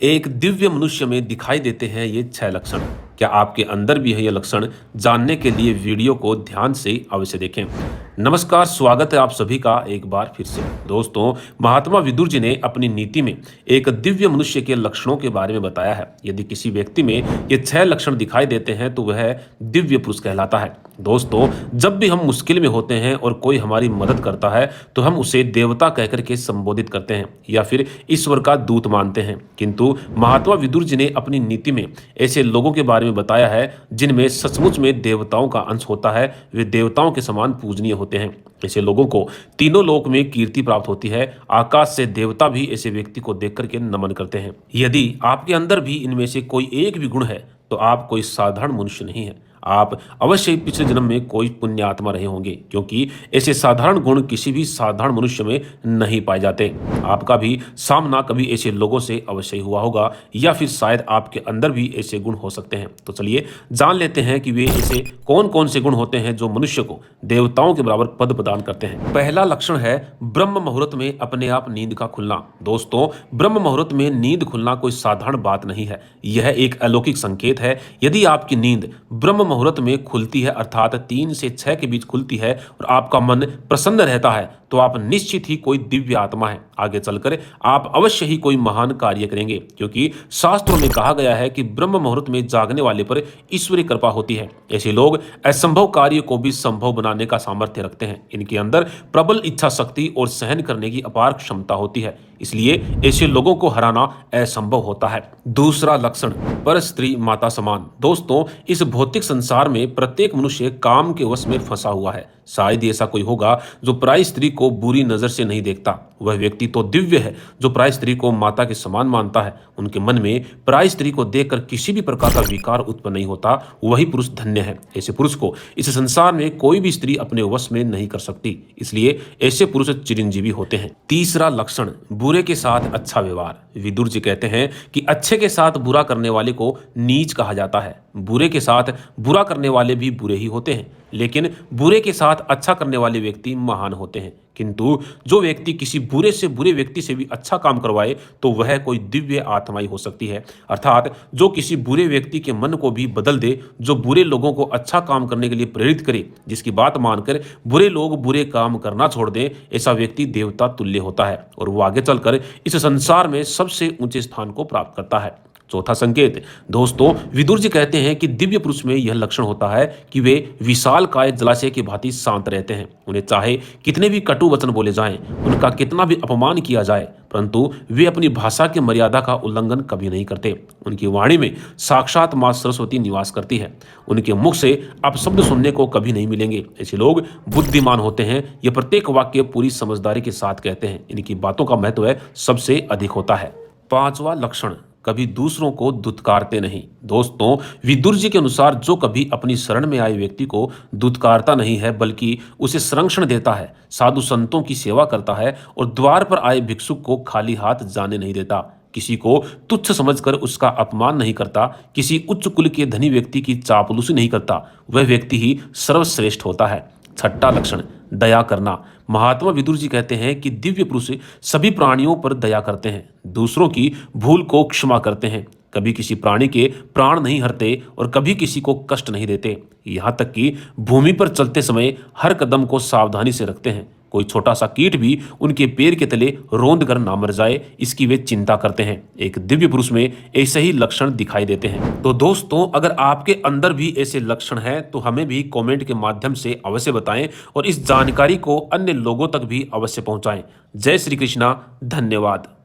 एक दिव्य मनुष्य में दिखाई देते हैं ये 6 लक्षण। क्या आपके अंदर भी है ये लक्षण? जानने के लिए वीडियो को ध्यान से अवश्य देखें। नमस्कार, स्वागत है आप सभी का एक बार फिर से। दोस्तों, महात्मा विदुर जी ने अपनी नीति में एक दिव्य मनुष्य के लक्षणों के बारे में बताया है। यदि किसी व्यक्ति में ये 6 लक्षण दिखाई देते हैं तो वह दिव्य पुरुष कहलाता है। दोस्तों, जब भी हम मुश्किल में होते हैं और कोई हमारी मदद करता है तो हम उसे देवता कहकर के संबोधित करते हैं या फिर ईश्वर का दूत मानते हैं। किंतु महात्मा विदुर जी ने अपनी नीति में ऐसे लोगों के बारे में बताया है जिनमें सचमुच में देवताओं का अंश होता है। वे देवताओं के समान पूजनीय होते हैं। ऐसे लोगों को तीनों लोक में कीर्ति प्राप्त होती है। आकाश से देवता भी ऐसे व्यक्ति को देख करके नमन करते हैं। यदि आपके अंदर भी इनमें से कोई एक भी गुण है तो आप कोई साधारण मनुष्य नहीं है। आप अवश्य ही पिछले जन्म में कोई पुण्य आत्मा रहे होंगे, क्योंकि ऐसे साधारण गुण किसी भी साधारण मनुष्य में नहीं पाए जाते। आपका भी सामना कभी ऐसे लोगों से अवश्य ही हुआ होगा या फिर शायद आपके अंदर भी ऐसे गुण हो सकते हैं। तो चलिए जान लेते हैं कि वे ऐसे कौन कौन से गुण होते हैं जो मनुष्य को देवताओं के बराबर पद प्रदान करते हैं। पहला लक्षण है ब्रह्म मुहूर्त में अपने आप नींद का खुलना। दोस्तों, ब्रह्म मुहूर्त में नींद खुलना कोई साधारण बात नहीं है। यह एक अलौकिक संकेत है। यदि आपकी नींद ब्रह्म मुहूर्त में खुलती है, अर्थात 3 से 6 के बीच खुलती है और आपका मन प्रसन्न रहता है, तो आप निश्चित ही कोई दिव्य आत्मा है। आगे चलकर आप अवश्य ही कोई महान कार्य करेंगे, क्योंकि शास्त्रों में कहा गया है कि ब्रह्म मुहूर्त में जागने वाले पर ईश्वरीय कृपा होती है। ऐसे लोग असंभव कार्य को भी संभव बनाने का सामर्थ्य रखते हैं। इनके अंदर प्रबल इच्छा शक्ति और सहन करने की अपार क्षमता होती है, इसलिए ऐसे लोगों को हराना असंभव होता है। दूसरा लक्षण, पर स्त्री माता समान। दोस्तों, इस भौतिक संसार में प्रत्येक मनुष्य काम के वश में फंसा हुआ है। शायद ऐसा कोई होगा जो पराई स्त्री को बुरी नजर से नहीं देखता। वह व्यक्ति तो दिव्य है जो पराई स्त्री को माता के समान मानता है। उनके मन में पराई स्त्री को देखकर किसी भी प्रकार का विकार उत्पन्न नहीं होता। वही पुरुष धन्य है। ऐसे पुरुष को इस संसार में कोई भी स्त्री अपने वश में नहीं कर सकती, इसलिए ऐसे पुरुष चिरंजीवी होते हैं। तीसरा लक्षण, बुरे के साथ अच्छा व्यवहार। विदुर जी कहते हैं कि अच्छे के साथ बुरा करने वाले को नीच कहा जाता है। बुरे के साथ बुरा करने वाले भी बुरे ही होते हैं, लेकिन बुरे के साथ अच्छा करने वाले व्यक्ति महान होते हैं। किंतु जो व्यक्ति किसी बुरे से बुरे व्यक्ति से भी अच्छा काम करवाए तो वह कोई दिव्य आत्मा ही हो सकती है। अर्थात जो किसी बुरे व्यक्ति के मन को भी बदल दे, जो बुरे लोगों को अच्छा काम करने के लिए प्रेरित करे, जिसकी बात मानकर बुरे लोग बुरे काम करना छोड़ दें, ऐसा व्यक्ति देवता तुल्य होता है और वो आगे चलकर इस संसार में सबसे ऊंचे स्थान को प्राप्त करता है। चौथा संकेत, दोस्तों, विदुर जी कहते हैं कि दिव्य पुरुष में यह लक्षण होता है कि वे विशालकाय जलाशय की भांति शांत रहते हैं। उन्हें चाहे कितने भी कटु वचन बोले जाएं, उनका कितना भी अपमान किया जाए, परंतु वे अपनी भाषा की मर्यादा का उल्लंघन कभी नहीं करते। उनकी वाणी में साक्षात मां सरस्वती निवास करती है। उनके मुख से अपशब्द सुनने को कभी नहीं मिलेंगे। ऐसे लोग बुद्धिमान होते हैं। ये प्रत्येक वाक्य पूरी समझदारी के साथ कहते हैं। इनकी बातों का महत्व सबसे अधिक होता है। पांचवा लक्षण, कभी दूसरों को दुत्कारते नहीं। दोस्तों, विदुर जी के अनुसार जो कभी अपनी शरण में आए व्यक्ति को दुत्कारता नहीं है, बल्कि उसे संरक्षण देता है, साधु संतों की सेवा करता है और द्वार पर आए भिक्षुक को खाली हाथ जाने नहीं देता, किसी को तुच्छ समझकर उसका अपमान नहीं करता, किसी उच्च कुल के धनी व्यक्ति की चापलूसी नहीं करता, वह व्यक्ति ही सर्वश्रेष्ठ होता है। छठा लक्षण, दया करना। महात्मा विदुर जी कहते हैं कि दिव्य पुरुष सभी प्राणियों पर दया करते हैं, दूसरों की भूल को क्षमा करते हैं, कभी किसी प्राणी के प्राण नहीं हरते और कभी किसी को कष्ट नहीं देते। यहाँ तक कि भूमि पर चलते समय हर कदम को सावधानी से रखते हैं। कोई छोटा सा कीट भी उनके पैर के तले रोंद कर ना मर जाए, इसकी वे चिंता करते हैं। एक दिव्य पुरुष में ऐसे ही लक्षण दिखाई देते हैं। तो दोस्तों, अगर आपके अंदर भी ऐसे लक्षण हैं तो हमें भी कमेंट के माध्यम से अवश्य बताएं और इस जानकारी को अन्य लोगों तक भी अवश्य पहुंचाएं। जय श्री कृष्णा, धन्यवाद।